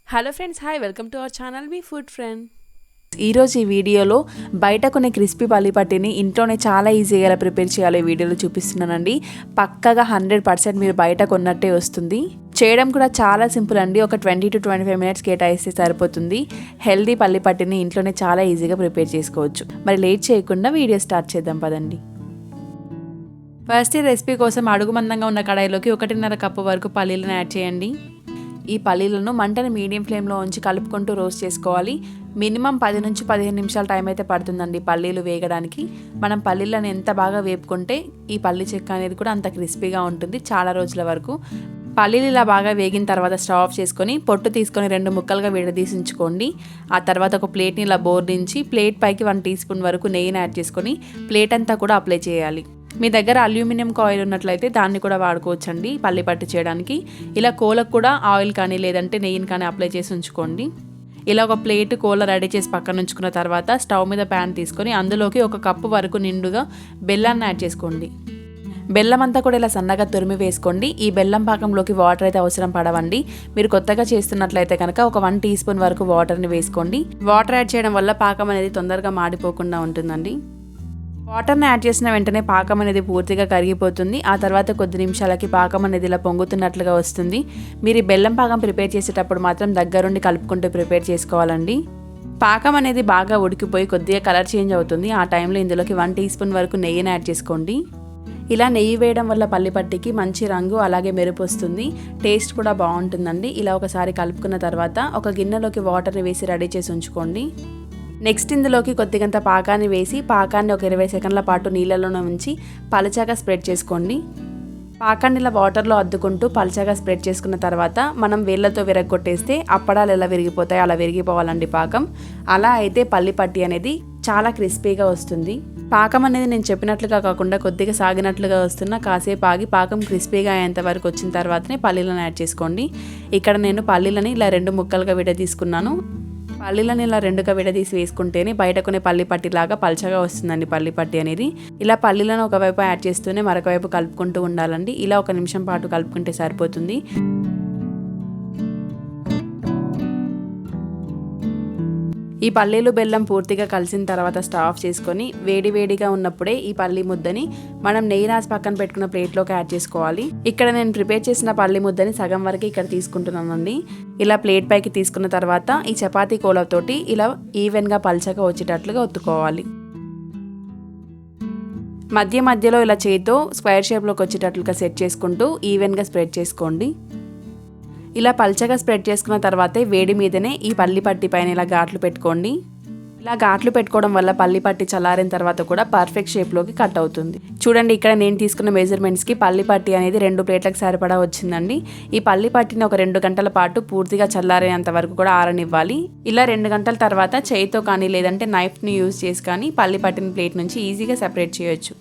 Hello friends, hi, welcome to our channel me food friend. ఈరోజు ఈ వీడియోలో బయట కొన్ని క్రిస్పీ పల్లి పట్టిని ఇంట్లోనే చాలా ఈజీగా ఎలా ప్రిపేర్ చేయాలో ఈ వీడియోలో చూపిస్తున్నానండి. పక్కగా 100% మీరు బయట కొన్నట్టే వస్తుంది. చేయడం కూడా చాలా సింపుల్ అండి. ఒక 20 to 25 మినిట్స్ కేటాయిస్తే సరిపోతుంది. హెల్దీ పల్లి పట్టిని ఇంట్లోనే చాలా ఈజీగా ప్రిపేర్ చేసుకోవచ్చు. మరి లేట్ చేయకుండా వీడియో స్టార్ట్ చేద్దాం పదండి. ఫస్ట్ ఈ రెసిపీ కోసం అడుగు మందంగా ఉన్న కడాయిలోకి 1.5 కప్పు వరకు పల్లీలను యాడ్ చేయండి. ఈ పల్లీలను మంటని మీడియం ఫ్లేమ్లో ఉంచి కలుపుకుంటూ రోస్ట్ చేసుకోవాలి. మినిమం 10 నుంచి 15 నిమిషాల టైం అయితే పడుతుందండి పల్లీలు వేగడానికి. మనం పల్లీలను ఎంత బాగా వేపుకుంటే ఈ పల్లి చెక్క అనేది కూడా అంత క్రిస్పీగా ఉంటుంది చాలా రోజుల వరకు. పల్లీలు ఇలా బాగా వేగిన తర్వాత స్టవ్ ఆఫ్ చేసుకొని పొట్టు తీసుకొని 2 ముక్కలుగా విడదీసి ఉంచుకోండి. ఆ తర్వాత ఒక ప్లేట్ని ఇలా బోర్డించి ప్లేట్ పైకి 1 టీ స్పూన్ వరకు నెయ్యిని యాడ్ చేసుకొని ప్లేట్ అంతా కూడా అప్లై చేయాలి. మీ దగ్గర అల్యూమినియం కాయిల్ ఉన్నట్లయితే దాన్ని కూడా వాడుకోవచ్చండి పల్లి పట్టి చేయడానికి. ఇలా కోలకు కూడా ఆయిల్ కానీ లేదంటే నెయ్యిని కానీ అప్లై చేసి ఉంచుకోండి. ఇలా ఒక ప్లేట్ కోల రెడీ చేసి పక్కన ఉంచుకున్న తర్వాత స్టవ్ మీద ప్యాన్ తీసుకొని అందులోకి 1 కప్పు వరకు నిండుగా బెల్లాన్ని యాడ్ చేసుకోండి. బెల్లం అంతా కూడా ఇలా సన్నగా తురిమి వేసుకోండి. ఈ బెల్లం పాకంలోకి వాటర్ అయితే అవసరం పడవండి. మీరు కొత్తగా చేస్తున్నట్లయితే కనుక ఒక 1 టీ స్పూన్ వరకు వాటర్ని వేసుకోండి. వాటర్ యాడ్ చేయడం వల్ల పాకం అనేది తొందరగా మాడిపోకుండా ఉంటుందండి. వాటర్ని యాడ్ చేసిన వెంటనే పాకం అనేది పూర్తిగా కరిగిపోతుంది. ఆ తర్వాత కొద్ది నిమిషాలకి పాకం అనేది ఇలా పొంగుతున్నట్లుగా వస్తుంది. మీరు ఈ బెల్లం పాకం ప్రిపేర్ చేసేటప్పుడు మాత్రం దగ్గరుండి కలుపుకుంటూ ప్రిపేర్ చేసుకోవాలండి. పాకం అనేది బాగా ఉడికిపోయి కొద్దిగా కలర్ చేంజ్ అవుతుంది. ఆ టైంలో ఇందులోకి 1 టీ స్పూన్ వరకు నెయ్యిని యాడ్ చేసుకోండి. ఇలా నెయ్యి వేయడం వల్ల పల్లి పట్టికి మంచి రంగు అలాగే మెరుపు వస్తుంది. టేస్ట్ కూడా బాగుంటుందండి. ఇలా ఒకసారి కలుపుకున్న తర్వాత ఒక గిన్నెలోకి వాటర్ని వేసి రెడీ చేసి ఉంచుకోండి. నెక్స్ట్ ఇందులోకి కొద్దిగంత పాకాన్ని వేసి పాకాన్ని ఒక 20 సెకండ్ల పాటు నీళ్ళలోనే ఉంచి పలచగా స్ప్రెడ్ చేసుకోండి. పాకాన్ని ఇలా వాటర్లో అద్దుకుంటూ పలచగా స్ప్రెడ్ చేసుకున్న తర్వాత మనం వేళ్ళతో విరగొట్టేస్తే అప్పడాలు ఎలా విరిగిపోతాయో అలా విరిగిపోవాలండి పాకం. అలా అయితే పల్లి పట్టి అనేది చాలా క్రిస్పీగా వస్తుంది. పాకం అనేది నేను చెప్పినట్లుగా కాకుండా కొద్దిగా సాగినట్లుగా వస్తున్న కాసేపు ఆగి పాకం క్రిస్పీగా అయ్యేంత వరకు వచ్చిన తర్వాతనే పల్లీలను యాడ్ చేసుకోండి. ఇక్కడ నేను పల్లీలని ఇలా 2 ముక్కలుగా విడదీసుకున్నాను. పల్లీలను ఇలా 2గా విడదీసి వేసుకుంటేనే బయట కొనే పల్లి పట్టిలాగా పల్చగా వస్తుందండి పల్లి పట్టి అనేది. ఇలా పల్లీలను ఒకవైపు యాడ్ చేస్తూనే మరొక వైపు కలుపుకుంటూ ఉండాలండి. ఇలా 1 నిమిషం పాటు కలుపుకుంటే సరిపోతుంది. ఈ పల్లీలు బెల్లం పూర్తిగా కలిసిన తర్వాత స్టవ్ ఆఫ్ చేసుకొని వేడివేడిగా ఉన్నప్పుడే ఈ పల్లి ముద్దని మనం నెయ్యి రాసి పక్కన పెట్టుకున్న ప్లేట్లోకి యాడ్ చేసుకోవాలి. ఇక్కడ నేను ప్రిపేర్ చేసిన పల్లి ముద్దని సగం వరకు ఇక్కడ తీసుకుంటున్నానండి. ఇలా ప్లేట్ పైకి తీసుకున్న తర్వాత ఈ చపాతీ కోలతోటి ఇలా ఈవెన్గా పల్చగా వచ్చేటట్లుగా ఒత్తుకోవాలి. మధ్య మధ్యలో ఇలా చేతితో స్క్వేర్ షేప్లోకి వచ్చేటట్లుగా సెట్ చేసుకుంటూ ఈవెన్గా స్ప్రెడ్ చేసుకోండి. ఇలా పల్చగా స్ప్రెడ్ చేసుకున్న తర్వాతే వేడి మీదనే ఈ పల్లి పట్టి పైన ఇలా ఘాట్లు పెట్టుకోండి. ఇలా ఘాట్లు పెట్టుకోవడం వల్ల పల్లి పట్టి చల్లారిన తర్వాత కూడా పర్ఫెక్ట్ షేప్లోకి కట్ అవుతుంది. చూడండి, ఇక్కడ నేను తీసుకున్న మెజర్మెంట్స్కి పల్లి పట్టి అనేది 2 ప్లేట్లకు సరిపడా వచ్చిందండి. ఈ పల్లి పట్టిని ఒక 2 గంటల పాటు పూర్తిగా చల్లారేంత వరకు కూడా ఆరనివ్వాలి. ఇలా 2 గంటల తర్వాత చేయితో కానీ లేదంటే నైఫ్ని యూజ్ చేసి కానీ పల్లి పట్టిన ప్లేట్ నుంచి ఈజీగా సెపరేట్ చేయొచ్చు.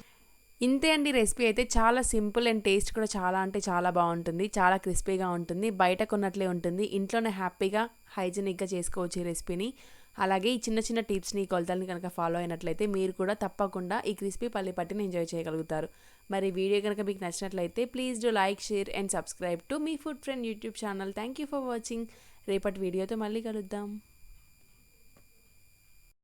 ఇంతే అండి. రెసిపీ అయితే చాలా సింపుల్ అండ్ టేస్ట్ కూడా చాలా అంటే చాలా బాగుంటుంది. చాలా క్రిస్పీగా ఉంటుంది. బయట కొన్నట్లే ఉంటుంది. ఇంట్లోనే హ్యాపీగా హైజీనిక్గా చేసుకోవచ్చు ఈ రెసిపీని. అలాగే ఈ చిన్న చిన్న టిప్స్ని కొలతల్ని కనుక ఫాలో అయినట్లయితే మీరు కూడా తప్పకుండా ఈ క్రిస్పీ పల్లి పట్టిని ఎంజాయ్ చేయగలుగుతారు. మరి వీడియో కనుక మీకు నచ్చినట్లయితే please do like, share and subscribe to me food friend YouTube channel. Thank you for watching. రేపటి వీడియోతో మళ్ళీ కలుద్దాం.